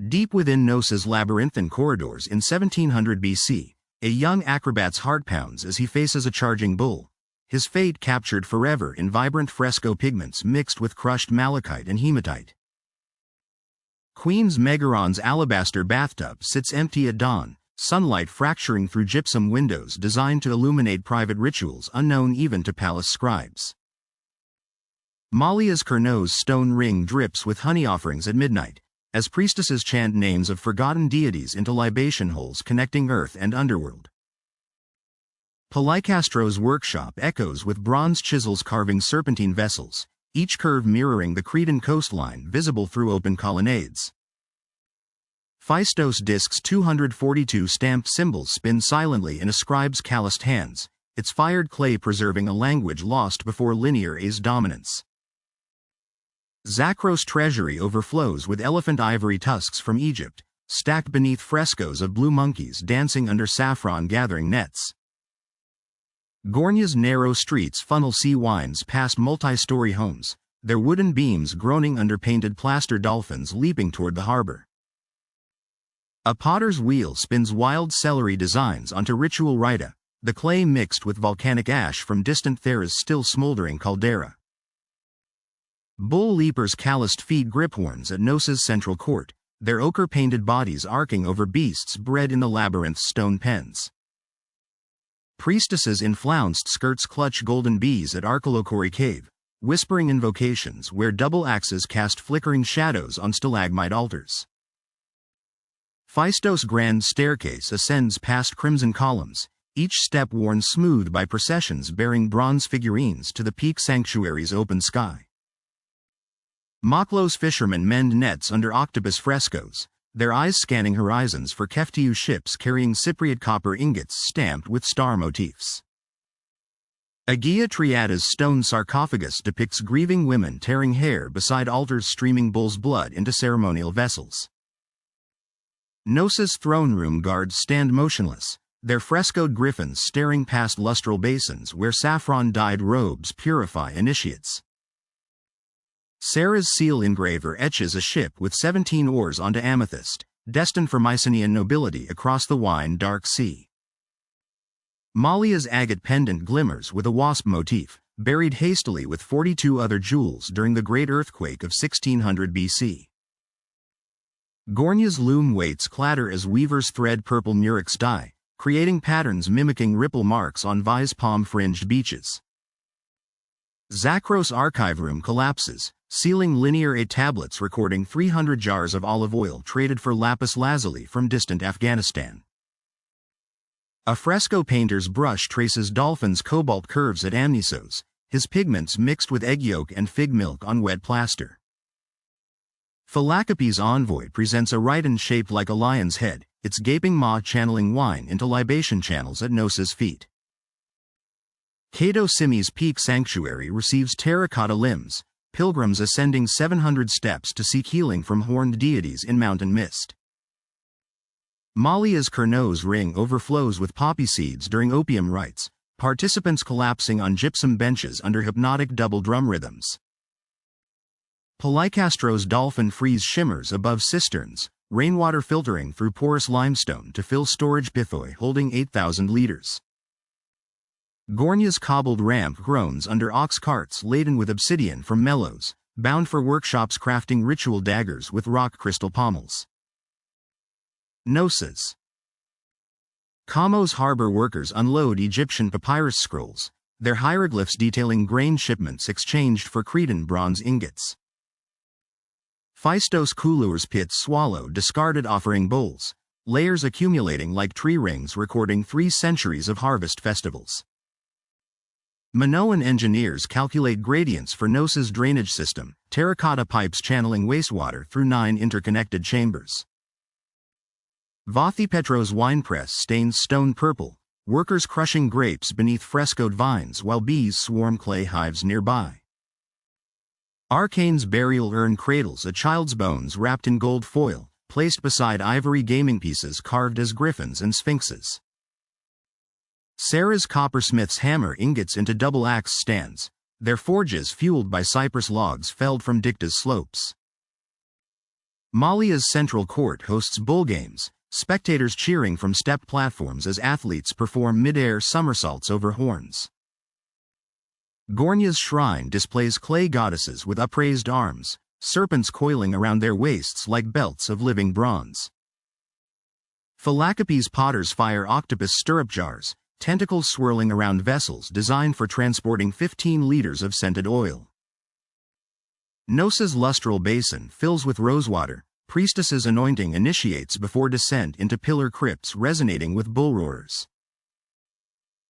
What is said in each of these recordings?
Deep within Knossos' labyrinthine corridors in 1700 BC, a young acrobat's heart pounds as he faces a charging bull, his fate captured forever in vibrant fresco pigments mixed with crushed malachite and hematite. Queen's Megaron's alabaster bathtub sits empty at dawn, sunlight fracturing through gypsum windows designed to illuminate private rituals unknown even to palace scribes. Malia's kernos stone ring drips with honey offerings at midnight, as priestesses chant names of forgotten deities into libation holes connecting earth and underworld. Palaikastro's workshop echoes with bronze chisels carving serpentine vessels, each curve mirroring the Cretan coastline visible through open colonnades. Phaistos Disk's 242 stamped symbols spin silently in a scribe's calloused hands, its fired clay preserving a language lost before linear A's dominance. Zakros' treasury overflows with elephant ivory tusks from Egypt, stacked beneath frescoes of blue monkeys dancing under saffron-gathering nets. Gournia's narrow streets funnel sea wines past multi-story homes, their wooden beams groaning under painted plaster dolphins leaping toward the harbor. A potter's wheel spins wild celery designs onto ritual rhyta, the clay mixed with volcanic ash from distant Thera's still smoldering caldera. Bull leapers' calloused feet grip horns at Knossos' central court, their ochre-painted bodies arcing over beasts bred in the labyrinth's stone pens. Priestesses in flounced skirts clutch golden bees at Arkalochori cave, whispering invocations where double axes cast flickering shadows on stalagmite altars. Phaistos' grand staircase ascends past crimson columns, each step worn smooth by processions bearing bronze figurines to the peak sanctuary's open sky. Mochlos fishermen mend nets under octopus frescoes, their eyes scanning horizons for Keftiu ships carrying Cypriot copper ingots stamped with star motifs. Agia Triada's stone sarcophagus depicts grieving women tearing hair beside altars streaming bull's blood into ceremonial vessels. Knossos' throne room guards stand motionless, their frescoed griffins staring past lustral basins where saffron-dyed robes purify initiates. Sarah's seal engraver etches a ship with 17 oars onto amethyst, destined for Mycenaean nobility across the wine-dark sea. Malia's agate pendant glimmers with a wasp motif, buried hastily with 42 other jewels during the Great Earthquake of 1600 BC. Gournia's loom weights clatter as weavers thread purple murex dye, creating patterns mimicking ripple marks on vise palm-fringed beaches. Zakros' archive room collapses, sealing linear A tablets recording 300 jars of olive oil traded for lapis lazuli from distant Afghanistan. A fresco painter's brush traces dolphins' cobalt curves at Amnissos, his pigments mixed with egg yolk and fig milk on wet plaster. Phalakopes' envoy presents a rhytan shaped like a lion's head, its gaping maw channeling wine into libation channels at Knossos' feet. Kato Symi's peak sanctuary receives terracotta limbs, pilgrims ascending 700 steps to seek healing from horned deities in mountain mist. Malia's kernos ring overflows with poppy seeds during opium rites, participants collapsing on gypsum benches under hypnotic double drum rhythms. Palaikastro's dolphin frieze shimmers above cisterns, rainwater filtering through porous limestone to fill storage pithoi holding 8,000 liters. Gournia's cobbled ramp groans under ox carts laden with obsidian from Melos, bound for workshops crafting ritual daggers with rock crystal pommels. Knossos. Kommos harbor workers unload Egyptian papyrus scrolls, their hieroglyphs detailing grain shipments exchanged for Cretan bronze ingots. Phaistos' couleurs pits swallow discarded offering bowls, layers accumulating like tree rings recording 3 centuries of harvest festivals. Minoan engineers calculate gradients for Knossos' drainage system, terracotta pipes channeling wastewater through 9 interconnected chambers. Vathipetro's winepress stains stone purple, workers crushing grapes beneath frescoed vines while bees swarm clay hives nearby. Arcane's burial urn cradles a child's bones wrapped in gold foil, placed beside ivory gaming pieces carved as griffins and sphinxes. Sarah's coppersmith's hammer ingots into double-axe stands, their forges fueled by cypress logs felled from Dicta's slopes. Malia's central court hosts bull games, spectators cheering from stepped platforms as athletes perform mid-air somersaults over horns. Gournia's shrine displays clay goddesses with upraised arms, serpents coiling around their waists like belts of living bronze. Phaistos potters fire octopus stirrup jars, tentacles swirling around vessels designed for transporting 15 liters of scented oil. Knossos' lustral basin fills with rosewater, priestesses' anointing initiates before descent into pillar crypts resonating with bull roars.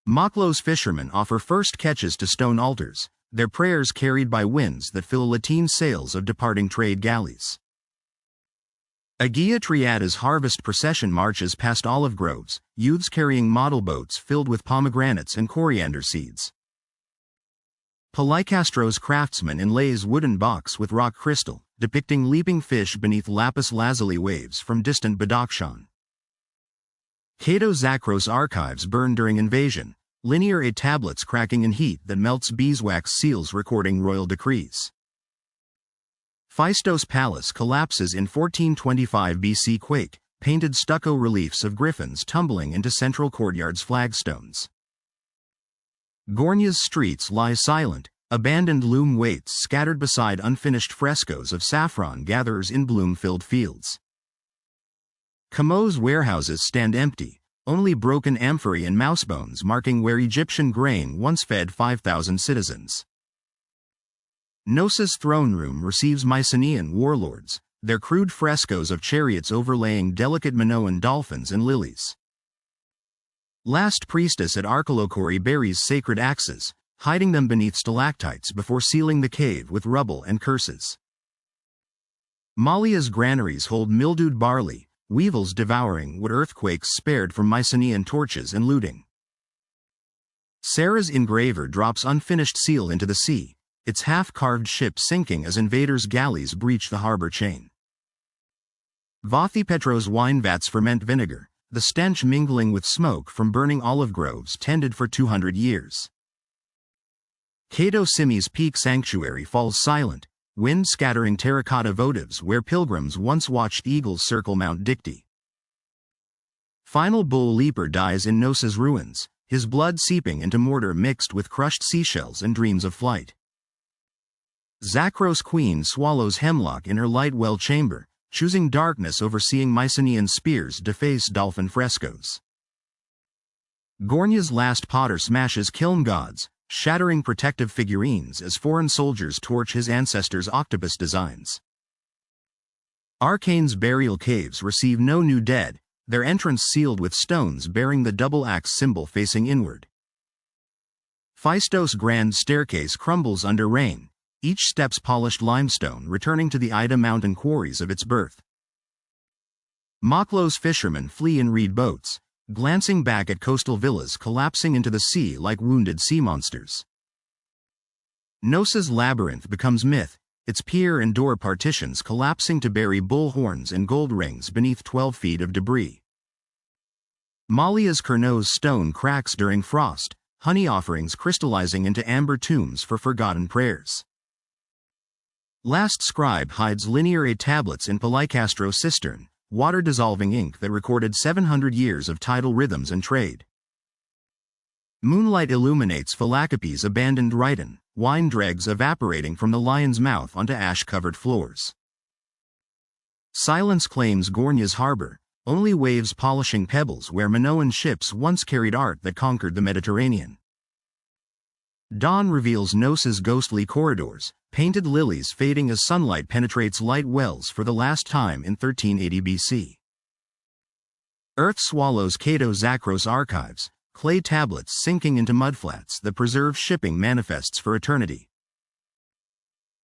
Mochlos fishermen offer first catches to stone altars, their prayers carried by winds that fill lateen sails of departing trade galleys. Agia Triada's harvest procession marches past olive groves, youths carrying model boats filled with pomegranates and coriander seeds. Palaikastro's craftsman inlays wooden box with rock crystal, depicting leaping fish beneath lapis lazuli waves from distant Badakhshan. Kato Zakros archives burn during invasion, linear A tablets cracking in heat that melts beeswax seals recording royal decrees. Phaistos Palace collapses in 1425 BC quake, painted stucco reliefs of griffins tumbling into central courtyard's flagstones. Gournia's streets lie silent, abandoned loom waits scattered beside unfinished frescoes of saffron gatherers in bloom-filled fields. Kommos warehouses stand empty, only broken amphorae and mousebones marking where Egyptian grain once fed 5,000 citizens. Knossos' throne room receives Mycenaean warlords, their crude frescoes of chariots overlaying delicate Minoan dolphins and lilies. Last priestess at Arkalochori buries sacred axes, hiding them beneath stalactites before sealing the cave with rubble and curses. Malia's granaries hold mildewed barley, weevils devouring what earthquakes spared from Mycenaean torches and looting. Sarah's engraver drops unfinished seal into the sea, its half-carved ship sinking as invaders' galleys breach the harbor chain. Vathipetro's wine vats ferment vinegar, the stench mingling with smoke from burning olive groves tended for 200 years. Kato Symi's peak sanctuary falls silent, wind scattering terracotta votives where pilgrims once watched eagles circle Mount Dicte. Final bull leaper dies in Knossos' ruins, his blood seeping into mortar mixed with crushed seashells and dreams of flight. Zakros' queen swallows hemlock in her light well chamber, choosing darkness over seeing Mycenaean spears deface dolphin frescoes. Gournia's last potter smashes kiln gods, shattering protective figurines as foreign soldiers torch his ancestors' octopus designs. Arcane's burial caves receive no new dead, their entrance sealed with stones bearing the double-axe symbol facing inward. Phaistos' grand staircase crumbles under rain, each step's polished limestone returning to the Ida mountain quarries of its birth. Mochlos fishermen flee in reed boats, glancing back at coastal villas collapsing into the sea like wounded sea monsters. Knossos' labyrinth becomes myth, its pier and door partitions collapsing to bury bull horns and gold rings beneath 12 feet of debris. Malia's kernos stone cracks during frost, honey offerings crystallizing into amber tombs for forgotten prayers. Last scribe hides linear A tablets in Palaikastro cistern, water-dissolving ink that recorded 700 years of tidal rhythms and trade. Moonlight illuminates Phaistos' abandoned rhyta, wine dregs evaporating from the lion's mouth onto ash-covered floors. Silence claims Gournia's harbor, only waves polishing pebbles where Minoan ships once carried art that conquered the Mediterranean. Dawn reveals Knossos' ghostly corridors, painted lilies fading as sunlight penetrates light wells for the last time in 1380 BC. Earth swallows Kato Zakros archives, clay tablets sinking into mudflats that preserve shipping manifests for eternity.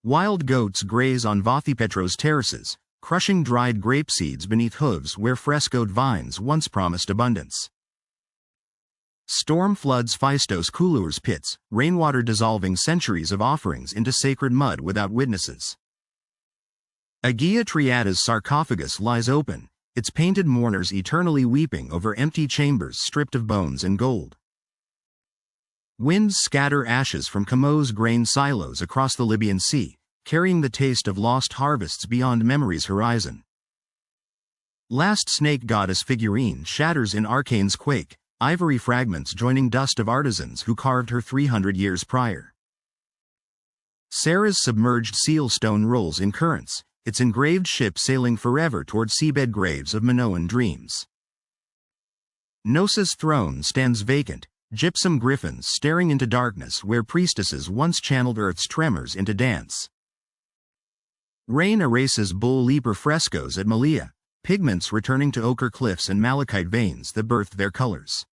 Wild goats graze on Vathipetro's terraces, crushing dried grape seeds beneath hooves where frescoed vines once promised abundance. Storm floods Phaistos' couleurs pits, rainwater dissolving centuries of offerings into sacred mud without witnesses. Agia Triada's sarcophagus lies open, its painted mourners eternally weeping over empty chambers stripped of bones and gold. Winds scatter ashes from Kommos' grain silos across the Libyan Sea, carrying the taste of lost harvests beyond memory's horizon. Last snake goddess figurine shatters in Arcane's quake, ivory fragments joining dust of artisans who carved her 300 years prior. Sarah's submerged seal stone rolls in currents, its engraved ship sailing forever toward seabed graves of Minoan dreams. Knossos' throne stands vacant, gypsum griffins staring into darkness where priestesses once channeled Earth's tremors into dance. Rain erases bull leaper frescoes at Malia, pigments returning to ochre cliffs and malachite veins that birthed their colors.